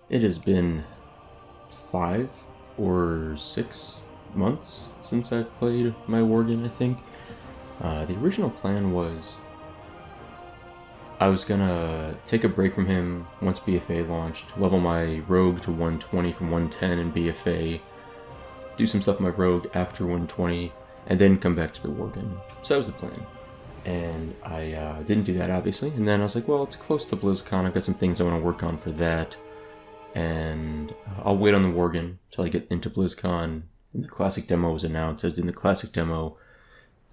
It has been 5 or 6 months since I've played my Worgen, I think. The original plan was I was gonna take a break from him once BFA launched, level my rogue to 120 from 110 in BFA, do some stuff with my rogue after 120, and then come back to the Worgen. So that was the plan. And I didn't do that, obviously. And then I was like, well, it's close to BlizzCon. I've got some things I want to work on for that. And I'll wait on the Worgen until I get into BlizzCon. And the classic demo was announced. I was doing the classic demo.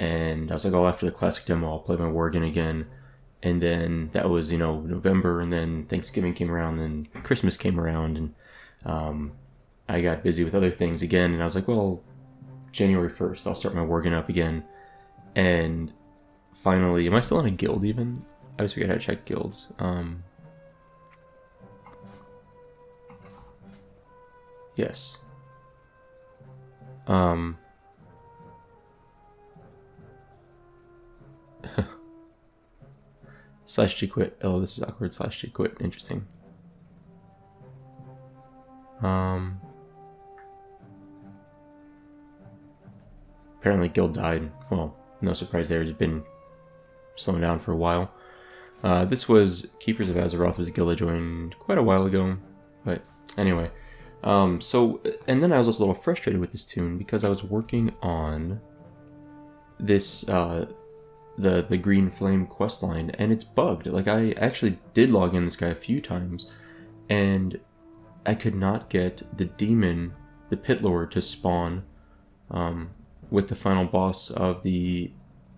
And I was like, oh, after the classic demo, I'll play my Worgen again. And then that was, November. And then Thanksgiving came around. And Christmas came around. And I got busy with other things again. And I was like, well, January 1st, I'll start my Worgen up again. And finally, am I still in a guild even? I always forget how to check guilds. Yes. Slash G quit. Oh, this is awkward. Slash G quit. Interesting. Apparently guild died. Well, no surprise there. It's been slowing down for a while. This was Keepers of Azeroth, was a guild I joined quite a while ago. But anyway. And then I was also a little frustrated with this tune because I was working on this, the Green Flame questline, and it's bugged. Like, I actually did log in this guy a few times, and I could not get the demon, the Pit Lord, to spawn, with the final boss of the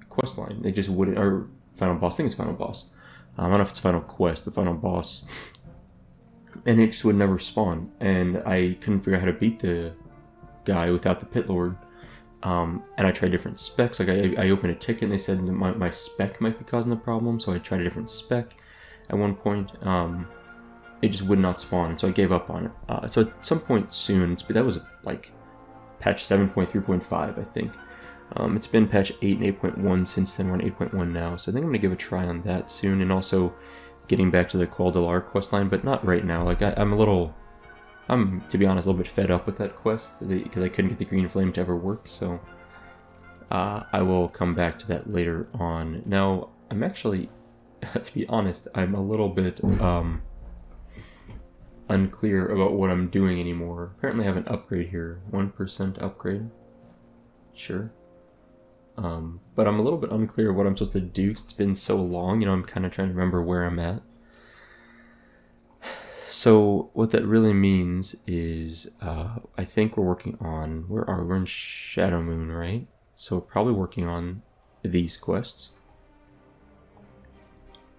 questline. They just wouldn't, or final boss, I think it's final boss. I don't know if it's final quest, but final boss. And it just would never spawn, and I couldn't figure out how to beat the guy without the Pit Lord. And I tried different specs. Like, I opened a ticket and they said my spec might be causing the problem, so I tried a different spec at one point. It just would not spawn, so I gave up on it. So at some point soon, that was like patch 7.3.5, I think. It's been patch 8 and 8.1 since then. We're on 8.1 now, so I think I'm going to give a try on that soon, and also getting back to the Qual Delar questline, but not right now. Like, I'm, to be honest, a little bit fed up with that quest, because I couldn't get the Green Flame to ever work, so I will come back to that later on. Now, I'm actually, to be honest, I'm a little bit unclear about what I'm doing anymore. Apparently I have an upgrade here, 1% upgrade, sure. But I'm a little bit unclear what I'm supposed to do, 'cause it's been so long, I'm kind of trying to remember where I'm at. So what that really means is, I think we're working on, where are we? We're in Shadowmoon, right? So we're probably working on these quests.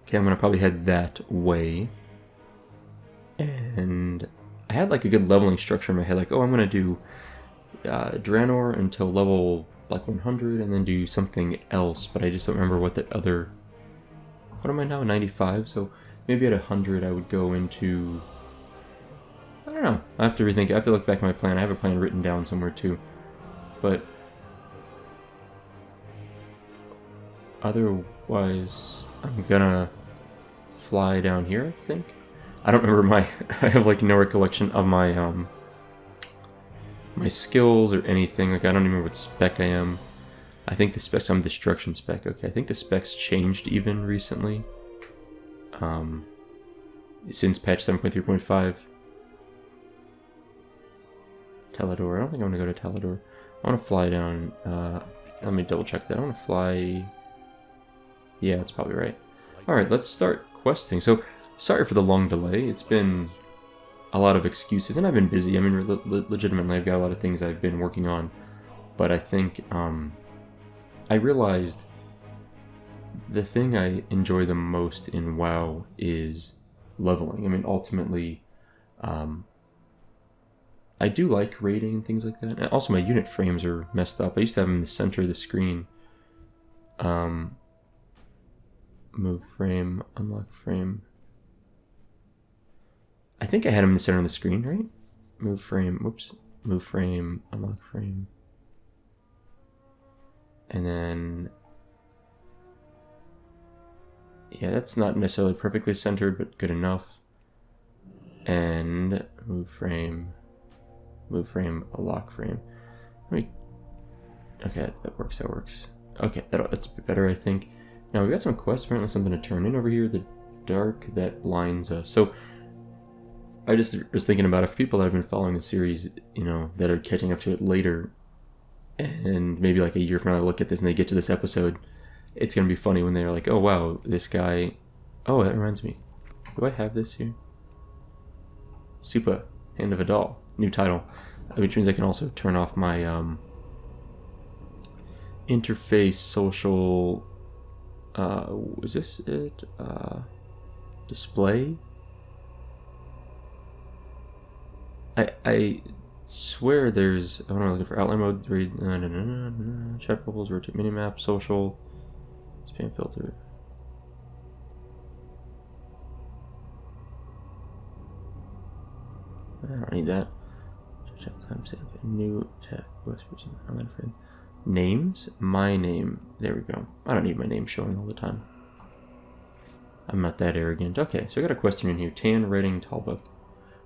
Okay, I'm gonna probably head that way. And I had like a good leveling structure in my head, like, oh, I'm gonna do Draenor until level like 100, and then do something else, but I just don't remember what that other... What am I now? 95? So maybe at 100 I would go into... I don't know. I have to rethink. I have to look back at my plan. I have a plan written down somewhere too. But otherwise, I'm gonna fly down here, I think. I don't remember my... I have like no recollection of my my skills or anything. Like, I don't even remember what spec I am. I think the specs, I'm destruction spec. Okay, I think the specs changed even recently. Since patch 7.3.5. Talador. I don't think I want to go to Talador. I want to fly down. Let me double check that. I want to fly... Yeah, that's probably right. Alright, let's start questing. So, sorry for the long delay. It's been a lot of excuses, and I've been busy. I mean, legitimately, I've got a lot of things I've been working on. But I think, I realized the thing I enjoy the most in WoW is leveling. I mean, ultimately, I do like raiding and things like that. And also, my unit frames are messed up. I used to have them in the center of the screen. Move frame, unlock frame. I think I had them in the center of the screen, right? Move frame, whoops. Move frame, unlock frame. And then... Yeah, that's not necessarily perfectly centered, but good enough. and move frame, a lock frame. Okay, that works, Okay, that's better, I think. Now, we've got some quests, apparently something to turn in over here. The dark that blinds us. So, I just was thinking about if people that have been following the series, you know, that are catching up to it later, and maybe like a year from now they look at this and they get to this episode, it's going to be funny when they're like, oh wow, this guy... Oh, that reminds me. Do I have this here? Soupa, Hand of a Doll. New title. Which means I can also turn off my interface social... is this it? Display? I swear there's... What am I looking for? Outline mode, read... chat bubbles, rotate minimap, social... Spam filter... I don't need that. New tab. Names? My name. There we go. I don't need my name showing all the time. I'm not that arrogant. Okay, so I got a question in here. Tan, writing, Talbook.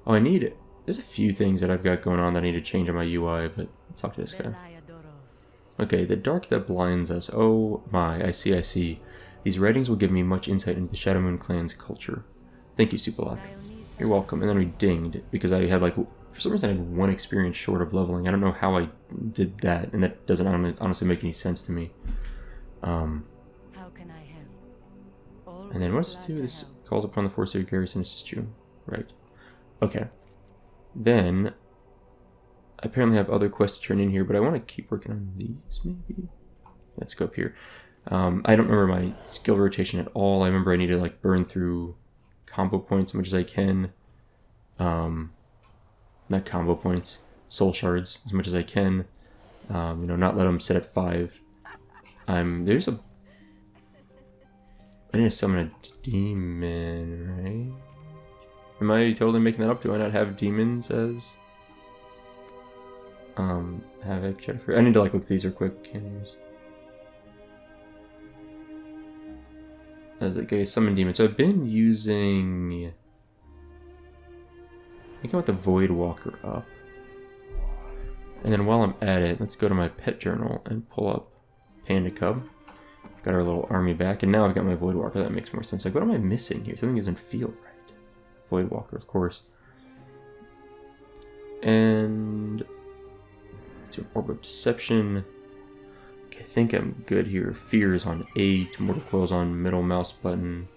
Oh, I need it. There's a few things that I've got going on that I need to change on my UI, but let's talk to this guy. Okay, the dark that blinds us. Oh my, I see. These writings will give me much insight into the Shadowmoon clan's culture. Thank you, Soupalock. You're welcome. And then we dinged, because I had like, for some reason I had 1 experience short of leveling. I don't know how I did that, and that doesn't honestly make any sense to me. How can I help? And then what does this do? This calls upon the force of your garrison to assist you. Right. Okay. Then, I apparently have other quests to turn in here, but I want to keep working on these, maybe? Let's go up here. I don't remember my skill rotation at all. I remember I need to like burn through combo points as much as I can. Not combo points, soul shards as much as I can. You know, not let them sit at 5. There's a... I need to summon a demon, right? Am I totally making that up? Do I not have demons as... Havoc, Shadowmoon? I need to like look at these real quick. Can't use... As like a summon demon. So I've been using... I think I want the Void Walker up. And then while I'm at it, let's go to my pet journal and pull up Panda Cub. Got our little army back, and now I've got my Void Walker. That makes more sense. Like, what am I missing here? Something doesn't feel right. Void Walker, of course. And... let's do Orb of Deception. Okay, I think I'm good here. Fear is on 8. Mortal Coil's on middle mouse button.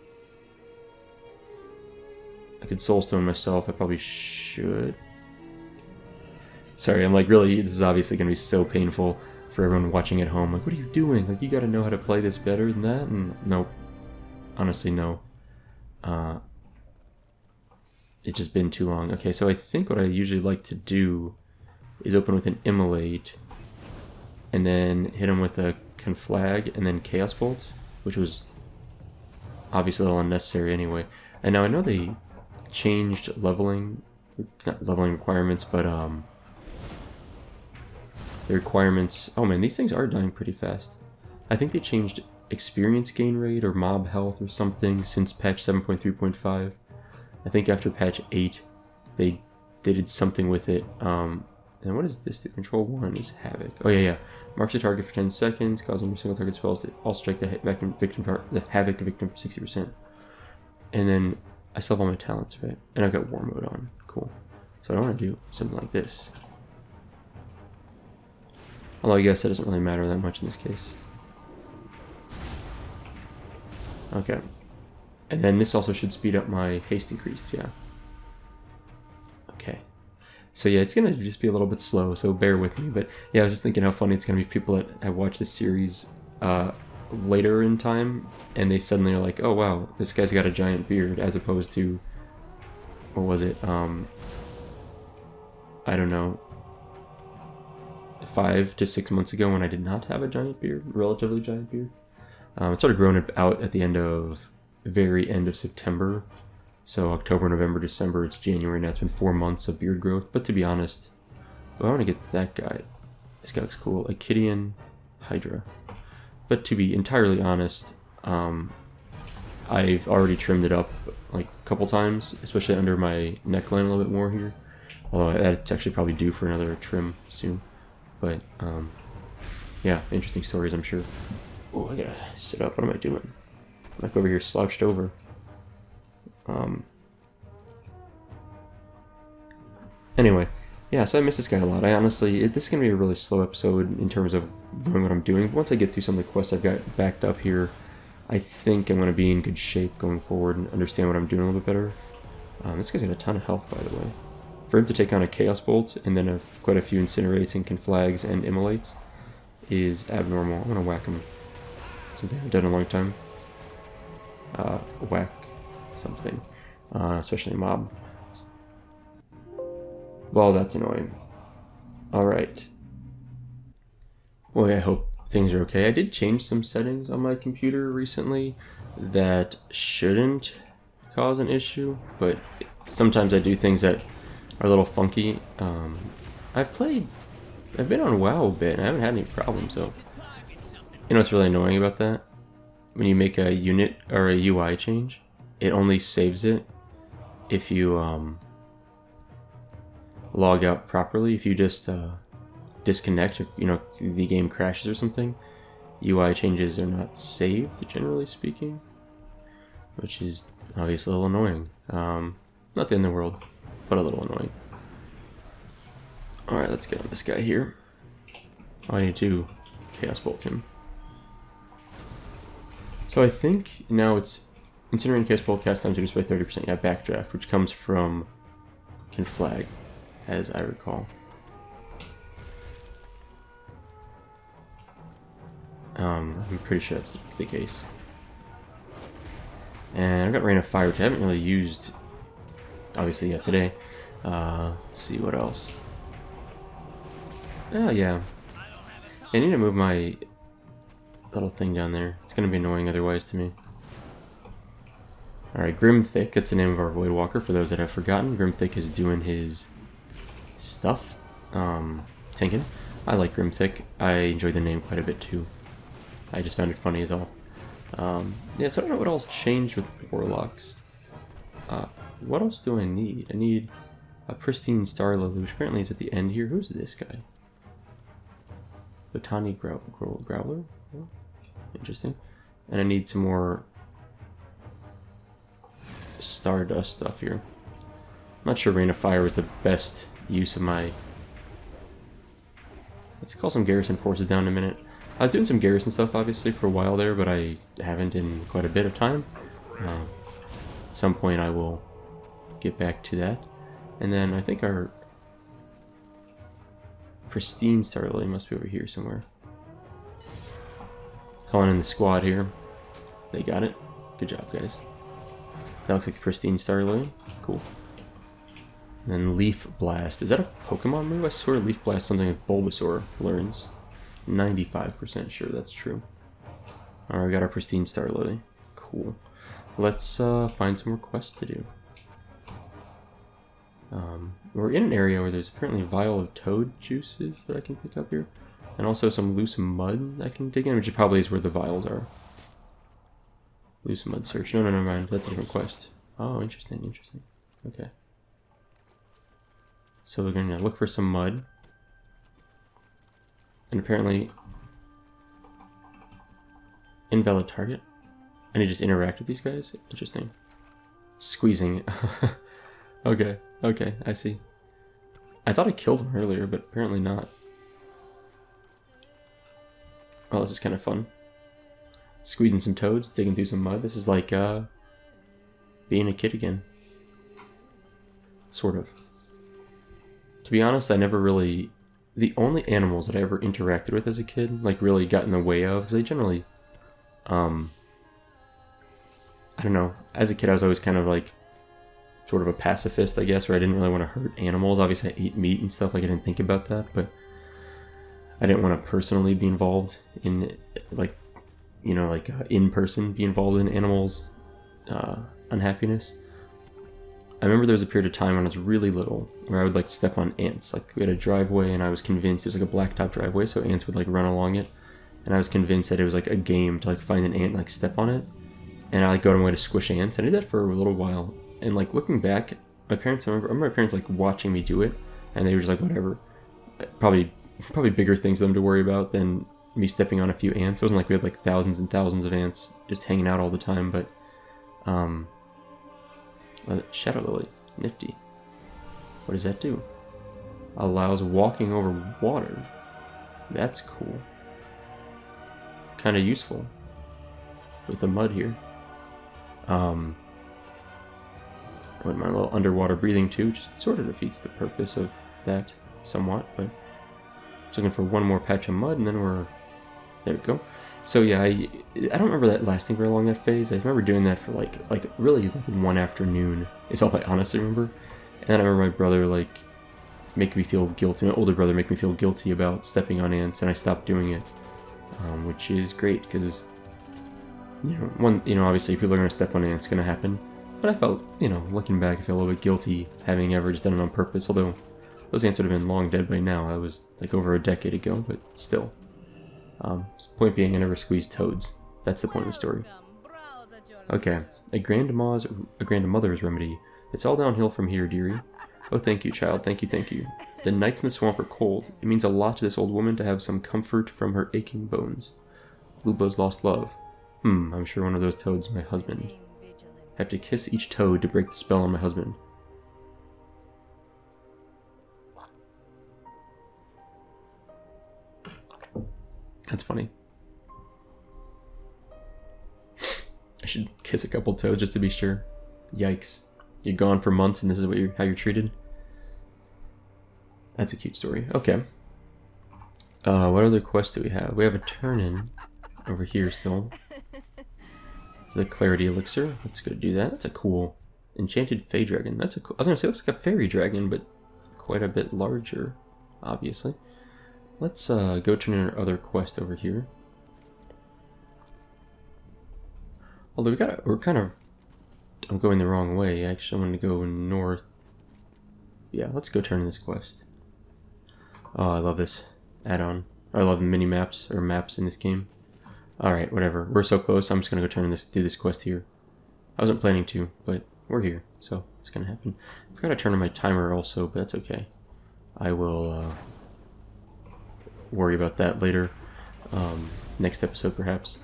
I could Soulstone myself. I probably should. Sorry, I'm like, really, this is obviously going to be so painful for everyone watching at home. Like, what are you doing? Like, you got to know how to play this better than that? And nope. Honestly, no. It's just been too long. Okay, so I think what I usually like to do is open with an Immolate, and then hit him with a Conflag, and then Chaos Bolt, which was obviously a little unnecessary anyway. And now I know they changed leveling, not leveling requirements, but the requirements... Oh man, these things are dying pretty fast. I think they changed experience gain rate or mob health or something since patch 7.3.5. I think after patch 8, they did something with it. And what is this? The control 1 is Havoc. Oh yeah. Marks the target for 10 seconds, causing your single target spells to all strike the Havoc victim for 60%. And then I still have all my talents, right? And I've got War Mode on. Cool. So I want to do something like this. Although I guess that doesn't really matter that much in this case. Okay. And then this also should speed up my haste increased, yeah. Okay. So yeah, it's going to just be a little bit slow, so bear with me. But yeah, I was just thinking how funny it's going to be people that have watched this series later in time, and they suddenly are like, oh wow, this guy's got a giant beard, as opposed to, what was it, I don't know, 5 to 6 months ago when I did not have a giant beard, relatively giant beard. It started growing out at the very end of September. So October, November, December, it's January now. It's been 4 months of beard growth. But to be honest, I want to get that guy. This guy looks cool. Achidian Hydra. But to be entirely honest, I've already trimmed it up like a couple times, especially under my neckline a little bit more here. Although that's actually probably due for another trim soon. But yeah, interesting stories, I'm sure. Oh, I gotta sit up. What am I doing? I'm like over here slouched over. Anyway, yeah, so I miss this guy a lot. I honestly, this is going to be a really slow episode in terms of knowing what I'm doing. Once I get through some of the quests I've got backed up here, I think I'm going to be in good shape going forward and understand what I'm doing a little bit better. This guy's got a ton of health, by the way. For him to take on a Chaos Bolt and then have quite a few Incinerates and Conflags and Immolates is abnormal. I'm going to whack him. Something I've done in a long time. Whack something. Especially a mob. Well, that's annoying. Alright. Well, I hope things are okay. I did change some settings on my computer recently that shouldn't cause an issue, but sometimes I do things that are a little funky. I've been on WoW a bit, and I haven't had any problems, though. You know what's really annoying about that? When you make a unit or a UI change, it only saves it if you, log out properly. If you just disconnect, or the game crashes or something, UI changes are not saved, generally speaking, which is obviously a little annoying. Not the end of the world, but a little annoying. Alright, let's get on this guy here. I need to Chaos Bolt him. So I think now it's Incinerating Chaos Bolt cast time reduced by 30%. Yeah, Backdraft, which comes from Conflag, as I recall. I'm pretty sure that's the case. And I've got Rain of Fire, which I haven't really used, obviously, yet today. Let's see what else. Oh, yeah. I need to move my little thing down there. It's going to be annoying otherwise to me. Alright, GrimTHICC, that's the name of our Void Walker, for those that have forgotten. GrimTHICC is doing his stuff. Tanking. I like GrimTHICC. I enjoy the name quite a bit too. I just found it funny as all. Yeah, so I don't know what else changed with Warlocks. What else do I need? I need a Pristine Star Lily, which apparently is at the end here. Who's this guy? Botani Growler? Oh, interesting. And I need some more Stardust stuff here. I'm not sure Rain of Fire was the best use of my... Let's call some garrison forces down in a minute. I was doing some garrison stuff, obviously, for a while there, but I haven't in quite a bit of time. At some point I will get back to that. And then I think our Pristine Star Lily must be over here somewhere. Calling in the squad here. They got it. Good job, guys. That looks like the Pristine Star Lily. Cool. And then Leaf Blast. Is that a Pokemon move? I swear Leaf Blast something like Bulbasaur learns. 95% sure that's true. Alright, we got our Pristine Star Lily. Cool. Let's find some more quests to do. We're in an area where there's apparently a vial of toad juices that I can pick up here. And also some loose mud I can dig in, which probably is where the vials are. Loose mud search. No, never mind. That's a different quest. Oh, interesting, interesting. Okay. So we're going to look for some mud. And apparently... Invalid target? And you just interact with these guys? Interesting. Squeezing. Okay, okay, I see. I thought I killed him earlier, but apparently not. Oh, this is kind of fun. Squeezing some toads, digging through some mud. This is like, being a kid again. Sort of. To be honest, I never really... The only animals that I ever interacted with as a kid, like, really got in the way of, because I generally, I don't know, as a kid I was always kind of like, sort of a pacifist, I guess, where I didn't really want to hurt animals. Obviously I ate meat and stuff, like I didn't think about that, but I didn't want to personally be involved in, like, you know, like, in person be involved in animals' unhappiness. I remember there was a period of time when I was really little where I would like step on ants. Like we had a driveway and I was convinced it was like a blacktop driveway, so ants would like run along it. And I was convinced that it was like a game to like find an ant and like step on it. and I like go to my way to squish ants. I did that for a little while, and like looking back, I remember my parents like watching me do it, and they were just like, whatever. Probably bigger things for them to worry about than me stepping on a few ants. It wasn't like we had like thousands and thousands of ants just hanging out all the time, but Shadow Lily, nifty. What does that do? Allows walking over water. That's cool. Kind of useful with the mud here. Wouldn't mind a little underwater breathing too, just sort of defeats the purpose of that somewhat, but just looking for one more patch of mud and then we're there we go. So yeah, I don't remember that lasting very long, that phase. I remember doing that for like really like one afternoon. It's all I honestly remember. And then I remember my brother like making me feel guilty, my older brother making me feel guilty about stepping on ants, and I stopped doing it, which is great because obviously people are gonna step on ants, it's gonna happen. But I felt, looking back, I felt a little bit guilty having ever just done it on purpose. Although those ants would have been long dead by now. That was like over a decade ago, but still. Point being, I never squeezed toads. That's the point of the story. Okay, a grandmother's remedy. It's all downhill from here, dearie. Oh, thank you, child. Thank you. The nights in the swamp are cold. It means a lot to this old woman to have some comfort from her aching bones. Lula's lost love. I'm sure one of those toads is my husband. I have to kiss each toad to break the spell on my husband. That's funny. I should kiss a couple toads just to be sure. Yikes. You're gone for months and this is how you're treated? That's a cute story. Okay. What other quests do we have? We have a turn-in over here still. For the Clarity Elixir. Let's go do that. That's a cool enchanted Fey Dragon. That's a cool... I was gonna say it looks like a fairy dragon, but quite a bit larger, obviously. Let's go turn in our other quest over here. Although we're kind of... I'm going the wrong way. Actually, I'm going to go north. Yeah, let's go turn in this quest. Oh, I love this add-on. I love the mini-maps, or maps in this game. Alright, whatever. We're so close, I'm just going to go do this quest here. I wasn't planning to, but we're here, so it's going to happen. I forgot to turn on my timer also, but that's okay. I will worry about that later. Next episode, perhaps.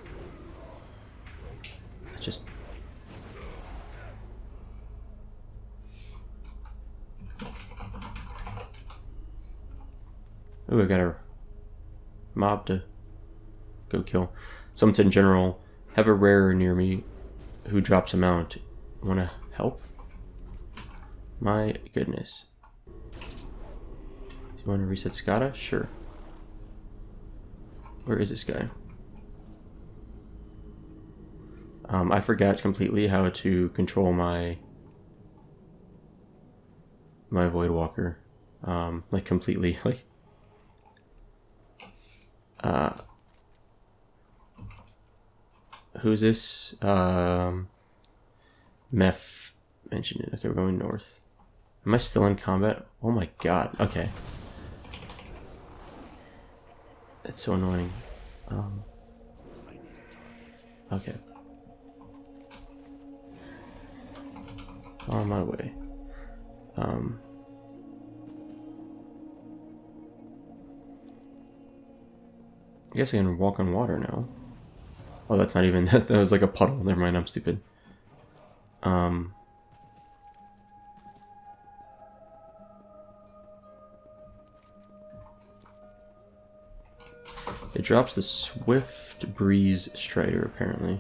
Ooh, I got a mob to go kill. Someone said in general, have a rarer near me who drops a mount. Wanna help? My goodness. Do you want to reset Skada? Sure. Where is this guy? I forgot completely how to control my Voidwalker. Like completely, like who's this? Meph mentioned it. Okay, we're going north. Am I still in combat? Oh my god. Okay. That's so annoying. Okay. On my way. I guess I can walk on water now. Oh, that's not even... that was like a puddle. Never mind, I'm stupid. It drops the Swift Breeze Strider, apparently.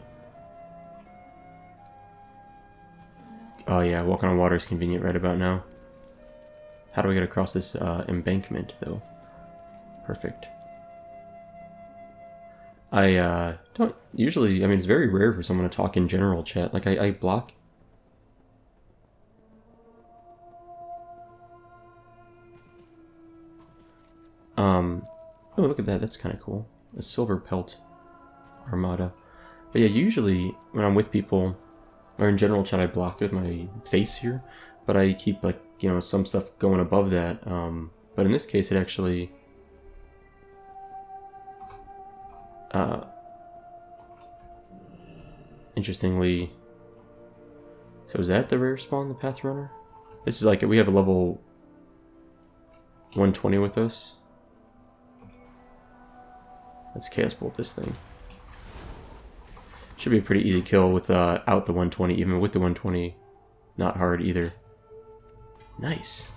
Oh yeah, walking on water is convenient right about now. How do I get across this embankment, though? Perfect. I don't usually... I mean, it's very rare for someone to talk in general chat. Like, I block... Oh, look at that. That's kind of cool. A silver pelt armada. But yeah, usually when I'm with people, or in general chat, I block with my face here. But I keep, like, you know, some stuff going above that. But in this case, it actually... interestingly, so is that the rare spawn, the Path Runner? This is like, we have a level 120 with us. Let's Chaos Bolt this thing. Should be a pretty easy kill without the 120, even with the 120. Not hard either. Nice.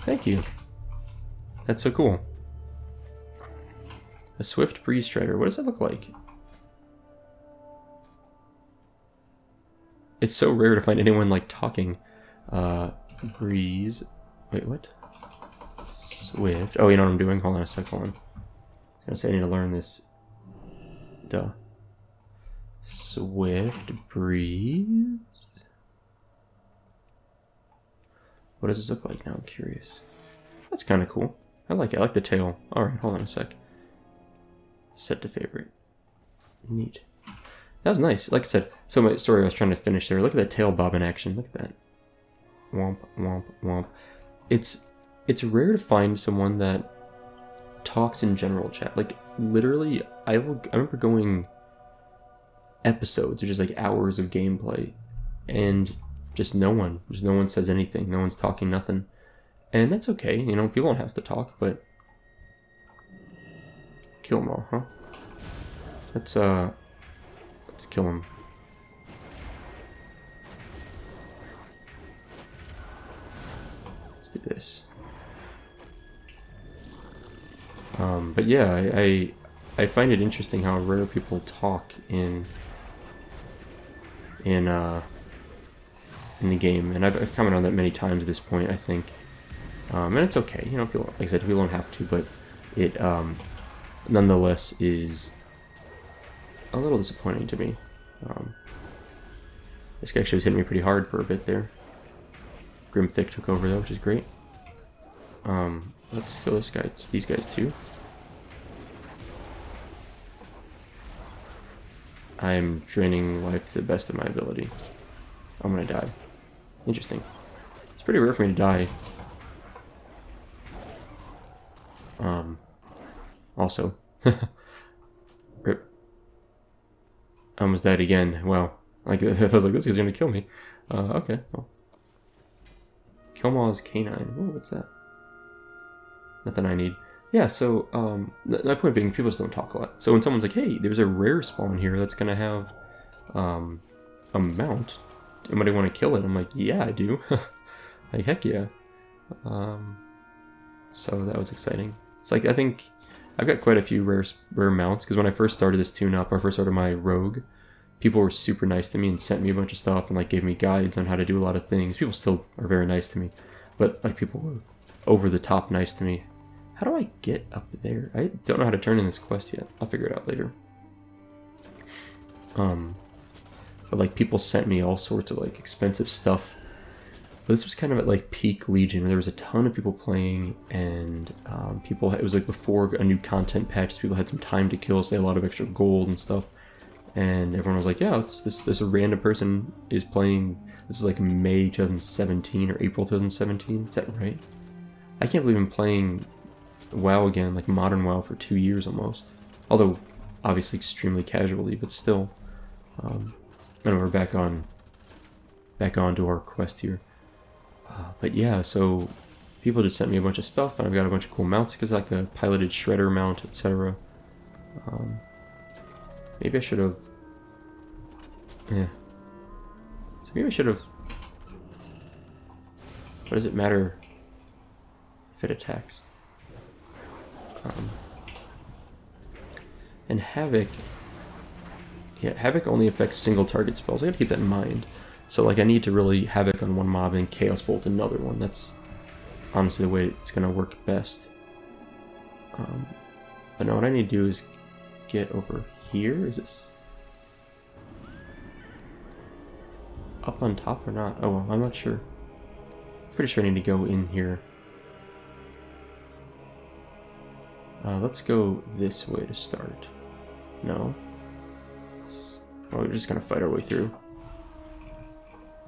Thank you. That's so cool. A Swift Breeze Strider. What does that look like? It's so rare to find anyone like talking. Breeze. Wait, what? Swift. Oh, you know what I'm doing? Hold on a sec. Hold on. I was gonna say I need to learn this. Duh. Swift Breeze. What does this look like now? I'm curious. That's kind of cool. I like it. I like the tail. Alright, hold on a sec. Set to favorite. Neat. That was nice. Like I said, so my story I was trying to finish there. Look at that tail bob in action. Look at that. Womp, womp, womp. It's rare to find someone that talks in general chat. Like, literally, I remember going episodes, or just like hours of gameplay, and just no one says anything. No one's talking nothing. And that's okay, you know, people don't have to talk, but kill them all, huh? Let's kill him. Let's do this. But yeah, I find it interesting how rare people talk in the game, and I've commented on that many times at this point, I think. And it's okay, you know, people, like I said, people don't have to, but it nonetheless is a little disappointing to me. This guy actually was hitting me pretty hard for a bit there. GrimTHICC took over though, which is great. Let's kill this guy, these guys too. I'm draining life to the best of my ability. I'm gonna die. Interesting. It's pretty rare for me to die. Also. Rip. I almost died again. Wow. Like, I was like, this guy's gonna kill me. Okay. Well. Kilmaw's Canine. Ooh, what's that? Nothing I need. Yeah, so, my point being, people just don't talk a lot. So when someone's like, hey, there's a rare spawn here that's gonna have, a mount. Anybody want to kill it? I'm like, yeah, I do. Like, heck yeah. So that was exciting. It's like, I think I've got quite a few rare mounts, because when I first started this tune-up, I first started my rogue, people were super nice to me and sent me a bunch of stuff and like gave me guides on how to do a lot of things. People still are very nice to me, but like people were over the top nice to me. How do I get up there? I don't know how to turn in this quest yet. I'll figure it out later. But like people sent me all sorts of like expensive stuff. But this was kind of at like peak Legion, where there was a ton of people playing, and people, it was like before a new content patch, so people had some time to kill, so they had a lot of extra gold and stuff. And everyone was like, yeah, it's this random person is playing. This is like May 2017 or April 2017. Is that right? I can't believe I'm playing WoW again, like modern WoW, for 2 years almost. Although obviously extremely casually, but still. And we're back on to our quest here. But yeah, so people just sent me a bunch of stuff, and I've got a bunch of cool mounts, because like the piloted shredder mount, etc. Maybe I should have. Yeah. So maybe I should have. What does it matter if it attacks? And Havoc. Yeah, Havoc only affects single target spells. I gotta keep that in mind. So like I need to really Havoc on one mob and Chaos Bolt another one. That's honestly the way it's gonna work best. But no, what I need to do is get over here. Is this up on top or not? Oh well, I'm not sure. Pretty sure I need to go in here. Let's go this way to start. No. Well, we're just gonna fight our way through.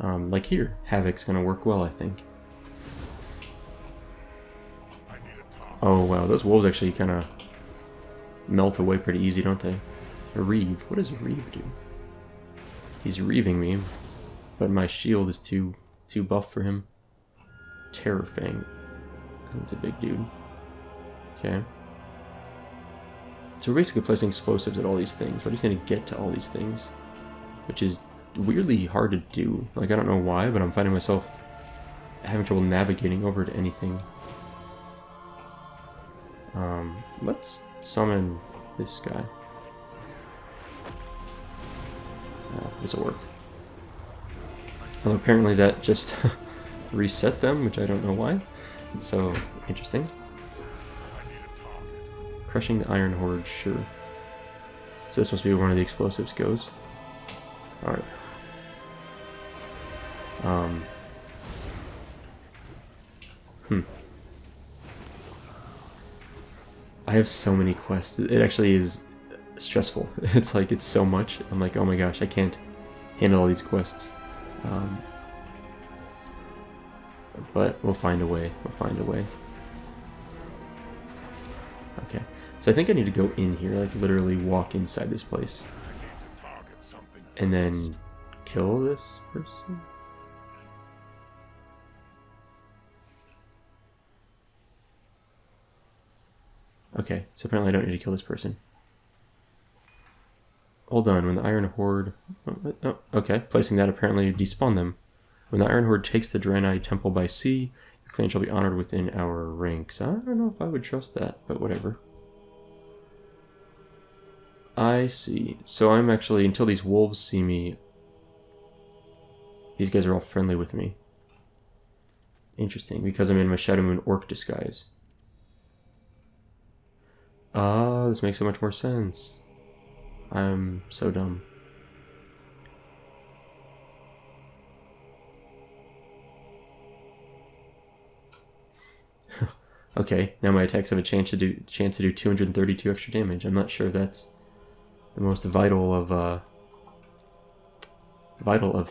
Like here, Havoc's gonna work well, I think. Oh wow, those wolves actually kind of melt away pretty easy, don't they? A Reeve. What does a Reeve do? He's reaving me, but my shield is too buff for him. Terror Fang. That's a big dude. Okay. So we're basically placing explosives at all these things, but I just need to get to all these things, which is weirdly hard to do. Like, I don't know why, but I'm finding myself having trouble navigating over to anything. Let's summon this guy. This'll work. Well, apparently that just reset them, which I don't know why. So, interesting. Crushing the Iron Horde, sure. So this must be where one of the explosives goes. Alright. I have so many quests. It actually is stressful. It's like, it's so much. I'm like, oh my gosh, I can't handle all these quests. But we'll find a way. We'll find a way. Okay. So I think I need to go in here, like literally walk inside this place. And then kill this person? Okay, so apparently I don't need to kill this person. Hold on, when the Iron Horde... Oh, okay, placing that apparently despawn them. When the Iron Horde takes the Draenei Temple by sea, your clan shall be honored within our ranks. I don't know if I would trust that, but whatever. I see. So I'm actually, until these wolves see me, these guys are all friendly with me. Interesting, because I'm in my Shadowmoon orc disguise. Ah, this makes so much more sense. I'm so dumb. Okay, now my attacks have a chance to do 232 extra damage. I'm not sure if that's the most vital of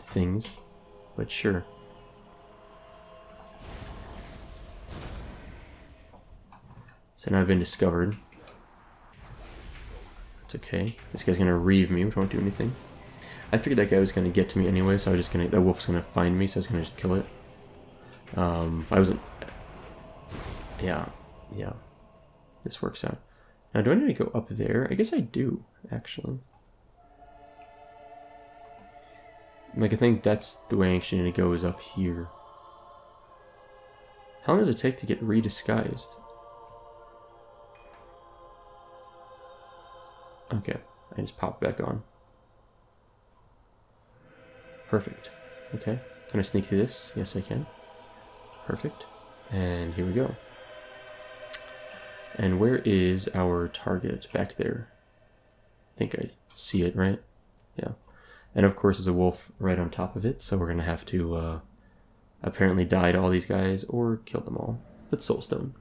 things, but sure. So now I've been discovered. It's okay. This guy's gonna reave me, which won't do anything. I figured that guy was gonna get to me anyway, so I was just gonna, that wolf's gonna find me, so I was gonna just kill it. I wasn't. Yeah. This works out. Now, do I need to go up there? I guess I do, actually. Like, I think that's the way I actually need to go, is up here. How long does it take to get redisguised? Okay, I just pop back on. Perfect. Okay, can I sneak through this? Yes, I can. Perfect. And here we go. And where is our target? Back there. I think I see it, right? Yeah. And of course there's a wolf right on top of it, so we're going to have to apparently die to all these guys or kill them all. Let's soulstone.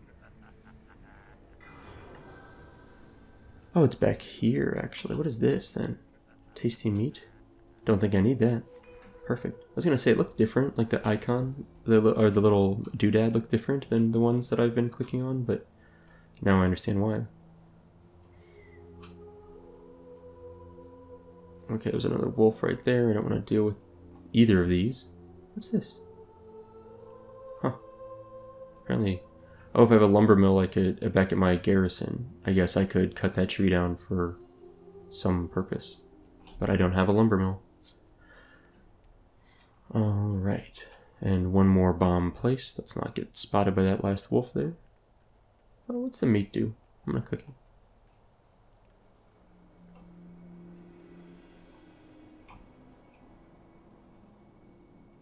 Oh, it's back here, actually. What is this, then? Tasty meat? Don't think I need that. Perfect. I was going to say it looked different, like the icon, or the little doodad looked different than the ones that I've been clicking on, but now I understand why. Okay, there's another wolf right there. I don't want to deal with either of these. What's this? Huh. Apparently... Oh, if I have a lumber mill like back at my garrison, I guess I could cut that tree down for some purpose. But I don't have a lumber mill. Alright. And one more bomb placed. Let's not get spotted by that last wolf there. Oh, what's the meat do? I'm gonna click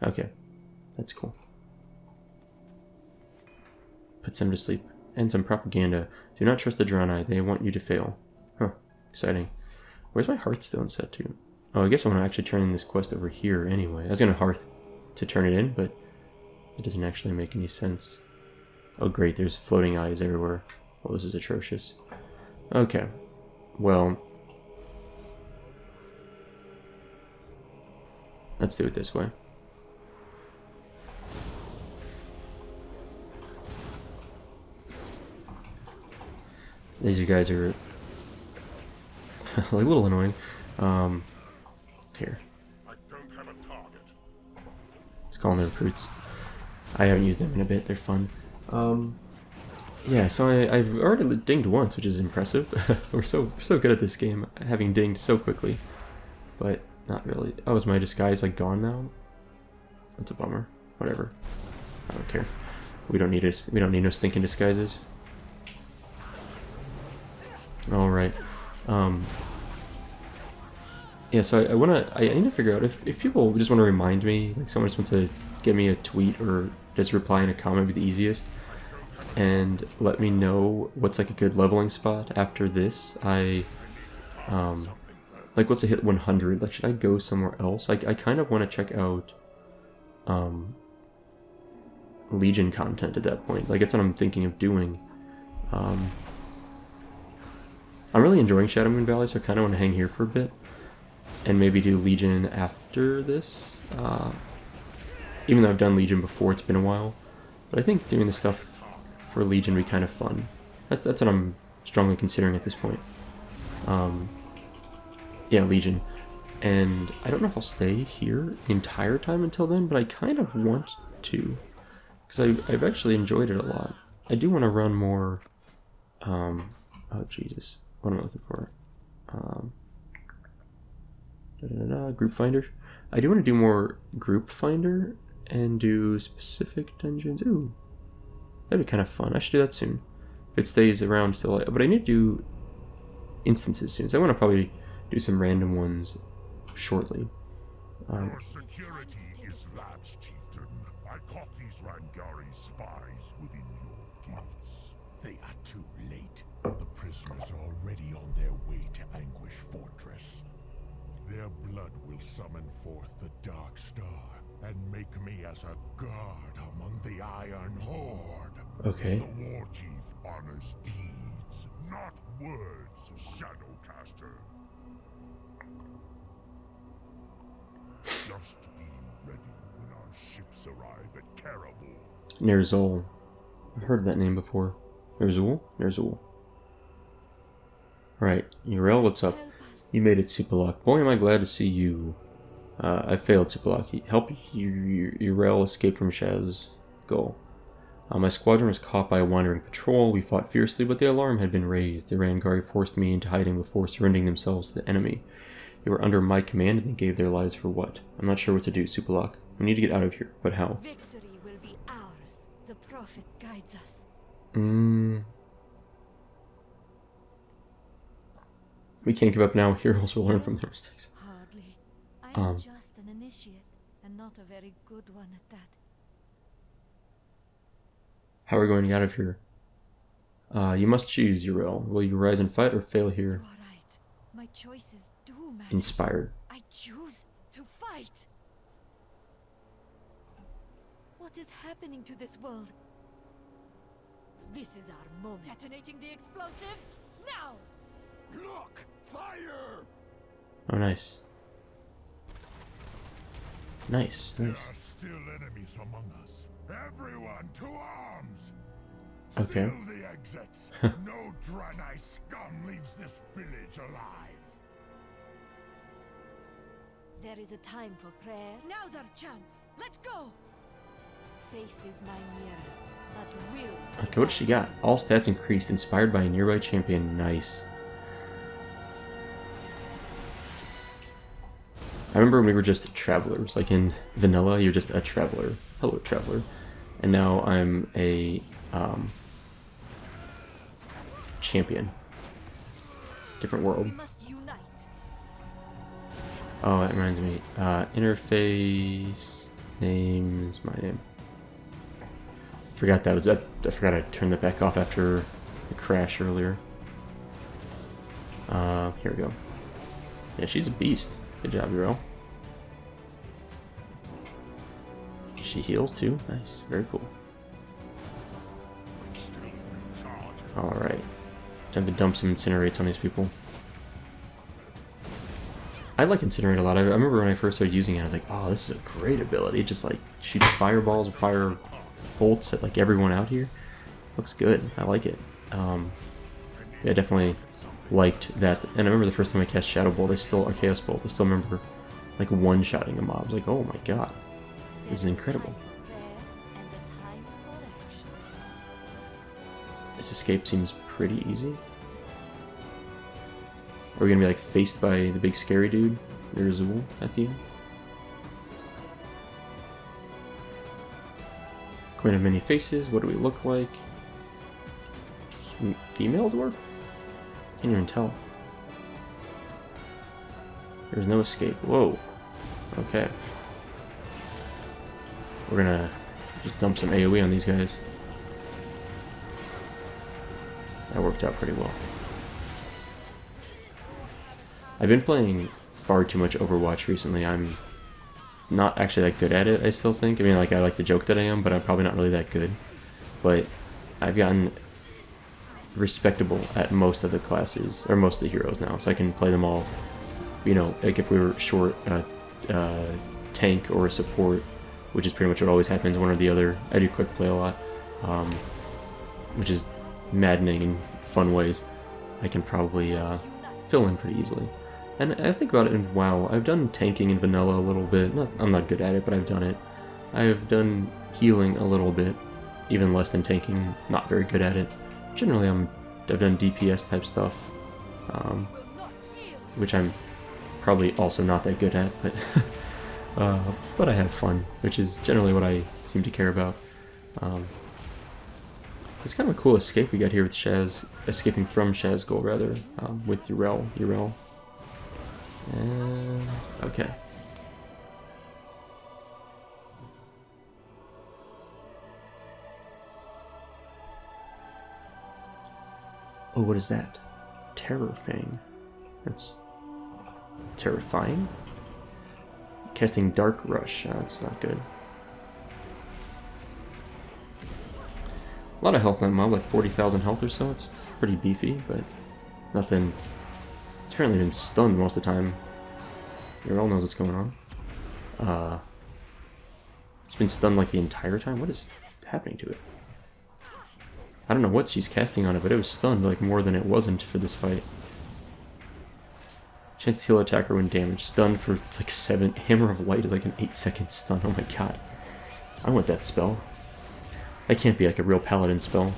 it. Okay. That's cool. Put some to sleep. And some propaganda. Do not trust the Draenei. They want you to fail. Huh. Exciting. Where's my Hearthstone set to? Oh, I guess I'm going to actually turn in this quest over here anyway. I was going to Hearth to turn it in, but it doesn't actually make any sense. Oh great, there's floating eyes everywhere. Well, this is atrocious. Okay. Well, let's do it this way. These guys are like a little annoying. Here. calling the recruits. I haven't used them in a bit. They're fun. Yeah, so I've already dinged once, which is impressive. We're so good at this game, having dinged so quickly. But not really. Oh, is my disguise like gone now? That's a bummer. Whatever. I don't care. We don't need no stinking disguises. All right. Yeah, so I need to figure out if people just want to remind me, like someone just wants to give me a tweet or just reply in a comment would be the easiest, and let me know what's like a good leveling spot after this. Like once I hit 100, like should I go somewhere else? I kind of want to check out Legion content at that point. Like that's what I'm thinking of doing. I'm really enjoying Shadowmoon Valley, so I kind of want to hang here for a bit. And maybe do Legion after this. Even though I've done Legion before, it's been a while. But I think doing the stuff for Legion would be kind of fun. That's what I'm strongly considering at this point. Yeah, Legion. And I don't know if I'll stay here the entire time until then, but I kind of want to. Because I've actually enjoyed it a lot. I do want to run more... oh, Jesus. What am I looking for? Group Finder. I do want to do more Group Finder and do specific dungeons. Ooh, that'd be kind of fun. I should do that soon. If it stays around still. But I need to do instances soon. So I want to probably do some random ones shortly. Your security is lapsed, chieftain. I caught these Rangari spies within your gates. They are too late. The prisoners are already on their way to Anguish Fortress. Their blood will summon forth the Dark Star and make me as a guard among the Iron Horde. Okay. The War Chief honors deeds, not words, Shadowcaster. Just be ready when our ships arrive at Caribou. Nerzul. I've heard that name before. Nerzul? Nerzul. Alright, Uriel, what's up? You made it, Soupalock. Boy, am I glad to see you. I failed, Soupalock. Help Uriel escape from Shaz's goal. My squadron was caught by a wandering patrol. We fought fiercely, but the alarm had been raised. The Rangari forced me into hiding before surrendering themselves to the enemy. They were under my command and they gave their lives for what? I'm not sure what to do, Soupalock. We need to get out of here, but how? Victory will be ours. The Prophet guides us. We can't give up now. Heroes will learn from their mistakes. Hardly. I am just an initiate, and not a very good one at that. How are we going to get out of here? You must choose, Uriel. Will you rise and fight or fail here? You are right. My choices do matter. Inspired. I choose to fight. What is happening to this world? This is our moment. Detonating the explosives now! Look! Fire! Oh, nice. Nice, There nice. are still enemies among us. Everyone to arms! Okay. Seal the exits. No Draenei scum leaves this village alive. There is a time for prayer. Now's our chance. Let's go! Faith is my mirror, but will... Okay, what does she got? All stats increased, inspired by a nearby champion. Nice. I remember when we were just travelers, like in vanilla, you're just a traveler. Hello, traveler. And now I'm a champion. Different world. We must unite. Oh, that reminds me. Interface name is my name. Forgot that was. I forgot I turned that back off after the crash earlier. Here we go. Yeah, she's a beast. Good job, Uriel. She heals too. Nice. Very cool. Alright. Time to dump some incinerates on these people. I like incinerate a lot. I remember when I first started using it, I was like, oh, this is a great ability. It just like shoots fireballs or fire bolts at like everyone out here. Looks good. I like it. Yeah, definitely liked that. And I remember the first time I cast Shadow Bolt, or Chaos Bolt, I still remember like one-shotting a mob. I was like, oh my god. This is incredible. This escape seems pretty easy. Are we gonna be like faced by the big scary dude, Azul, at the end? Queen of many faces, what do we look like? Female dwarf? Can't even tell. There's no escape. Whoa. Okay. We're gonna just dump some AoE on these guys. That worked out pretty well. I've been playing far too much Overwatch recently. I'm not actually that good at it, I still think. I mean, like, I like to joke that I am, but I'm probably not really that good. But I've gotten respectable at most of the classes, or most of the heroes now, so I can play them all. You know, like if we were short tank or a support, which is pretty much what always happens, one or the other. I do quick play a lot, which is maddening in fun ways. I can probably fill in pretty easily. And I think about it in WoW. I've done tanking in vanilla a little bit. I'm not good at it, but I've done it. I've done healing a little bit, even less than tanking. Not very good at it. Generally, I've done DPS type stuff, which I'm probably also not that good at, but I have fun, which is generally what I seem to care about. It's kind of a cool escape we got here with Shaz, escaping from Shazgul rather, with Yrel. And okay. Oh, what is that? Terror Fang. That's terrifying. Casting Dark Rush. That's not good. A lot of health on that mob, like 40,000 health or so. It's pretty beefy, but nothing. It's apparently been stunned most of the time. Yrel knows what's going on. It's been stunned like the entire time. What is happening to it? I don't know what she's casting on it, but it was stunned like more than it wasn't for this fight. Chance to heal attacker when damaged. Stunned for like 7. Hammer of Light is like an 8-second stun. Oh my god. I want that spell. That can't be like a real paladin spell.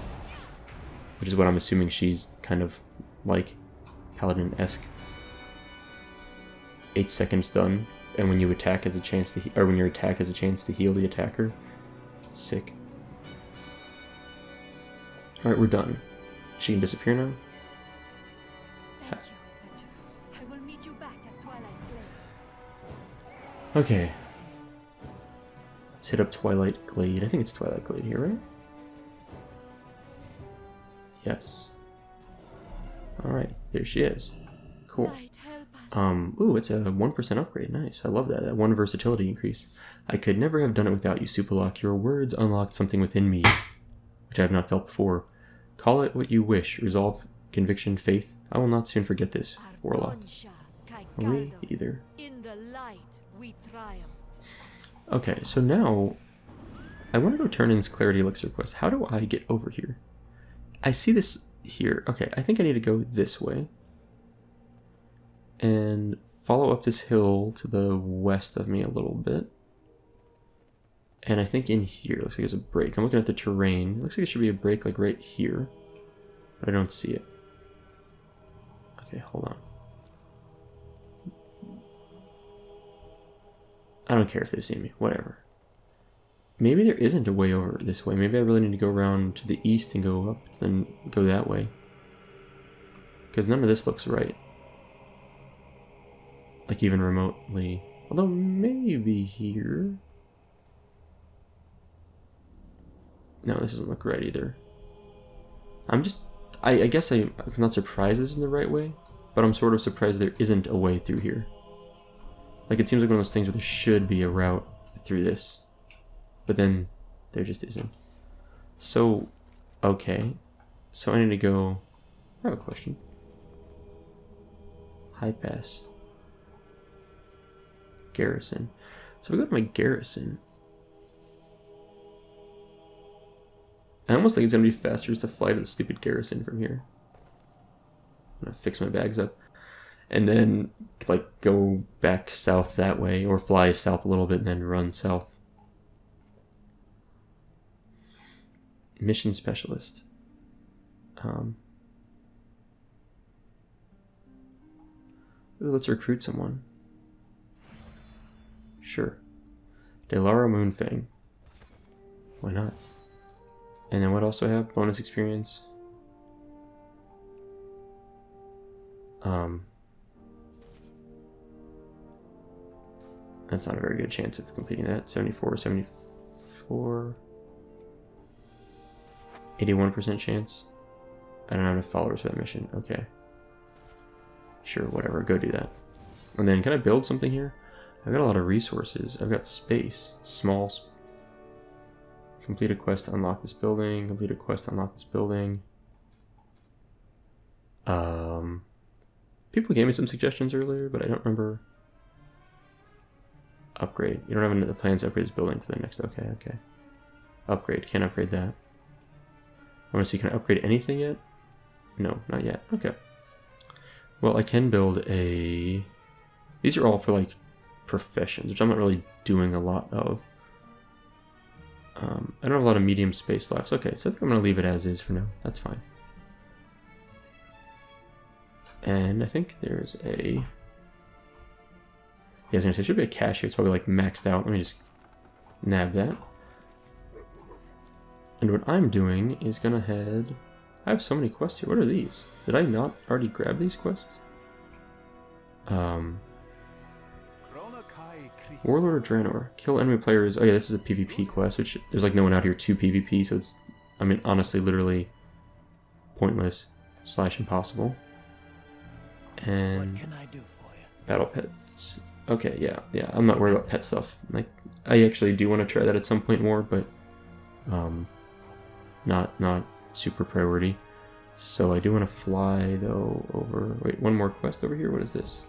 Which is what I'm assuming she's kind of like. Paladin-esque. 8-second stun. And when you attack as a chance to or when you're attacked as a chance to heal the attacker. Sick. Alright, we're done. She can disappear now. Thank you. I will meet you back at Twilight Glade. Okay. Let's hit up Twilight Glade. I think it's Twilight Glade here, right? Yes. Alright, there she is. Cool. Ooh, it's a 1% upgrade. Nice. I love that. That 1 versatility increase. I could never have done it without you, Soupalock. Your words unlocked something within me, which I have not felt before. Call it what you wish. Resolve, conviction, faith. I will not soon forget this, Warlock. Me either. In the light we triumph. Okay, so now I want to go turn in this Clarity Elixir quest. How do I get over here? I see this here. Okay, I think I need to go this way and follow up this hill to the west of me a little bit. And I think in here, looks like there's a break. I'm looking at the terrain. Looks like there should be a break like right here, but I don't see it. Okay, hold on. I don't care if they've seen me, whatever. Maybe there isn't a way over this way. Maybe I really need to go around to the east and go up, then go that way. Because none of this looks right. Like even remotely. Although maybe here. No, this doesn't look right either. I guess I'm not surprised this is the right way, but I'm sort of surprised there isn't a way through here. Like, it seems like one of those things where there should be a route through this, but then there just isn't. So, okay. So I need to go... I have a question. High pass. Garrison. So we go to my garrison. I almost think it's going to be faster just to fly to the stupid garrison from here. I'm going to fix my bags up. And then, like, go back south that way, or fly south a little bit and then run south mission specialist. Ooh, let's recruit someone. Sure. Delara Moonfang. Why not? And then what else do I have? Bonus experience. That's not a very good chance of completing that. 74, 74. 81% chance. I don't have enough followers for that mission. Okay. Sure, whatever. Go do that. And then can I build something here? I've got a lot of resources. I've got space. Complete a quest to unlock this building. Complete a quest to unlock this building. People gave me some suggestions earlier, but I don't remember. Upgrade. You don't have any plans to upgrade this building for the next. Okay, okay. Upgrade. Can't upgrade that. I want to see, can I upgrade anything yet? No, not yet. Okay. Well, I can build a... These are all for, like, professions, which I'm not really doing a lot of. I don't have a lot of medium space left. Okay, so I think I'm going to leave it as is for now. That's fine. And I think there's a... Yeah, I was going to say, there should be a cache here. It's probably, like, maxed out. Let me just nab that. And what I'm doing is going to head... I have so many quests here. What are these? Did I not already grab these quests? Warlord of Draenor. Kill enemy players. Oh yeah, this is a PvP quest, which there's like no one out here to PvP, so it's, I mean, honestly, literally pointless / impossible. And what can I do for you? Battle pets. Okay, yeah, I'm not worried about pet stuff. Like, I actually do want to try that at some point more, but not super priority. So I do want to fly though over. Wait, one more quest over here. What is this?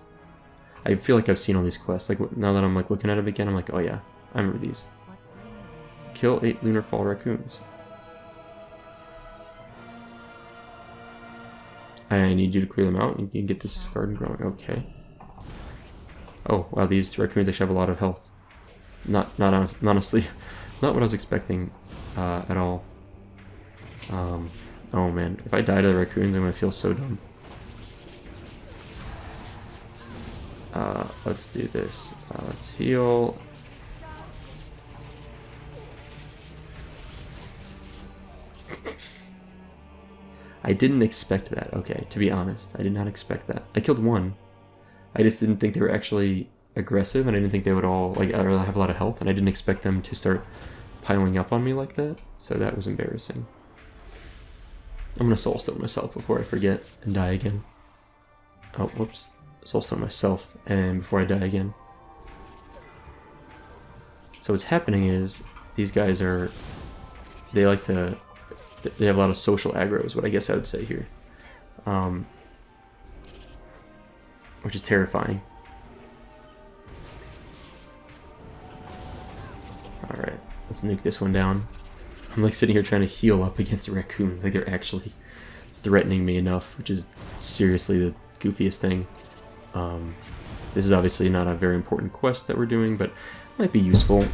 I feel like I've seen all these quests. Like now that I'm like looking at them again, I'm like, oh yeah, I remember these. Kill 8 Lunar Fall raccoons. I need you to clear them out and you can get this garden growing. Okay. Oh wow, these raccoons actually have a lot of health. Honestly, not what I was expecting at all. Oh man, if I die to the raccoons, I'm gonna feel so dumb. Let's do this. Let's heal. I didn't expect that, okay, to be honest. I did not expect that. I killed one. I just didn't think they were actually aggressive, and I didn't think they would all, like, have a lot of health, and I didn't expect them to start piling up on me like that, so that was embarrassing. I'm gonna soulstone myself before I forget and die again. Oh, whoops. Soulstone myself and before I die again. So what's happening is these guys are, they have a lot of social aggro is what I guess I would say here. Which is terrifying. Alright, let's nuke this one down. I'm like sitting here trying to heal up against the raccoons, like they're actually threatening me enough, which is seriously the goofiest thing. This is obviously not a very important quest that we're doing, but might be useful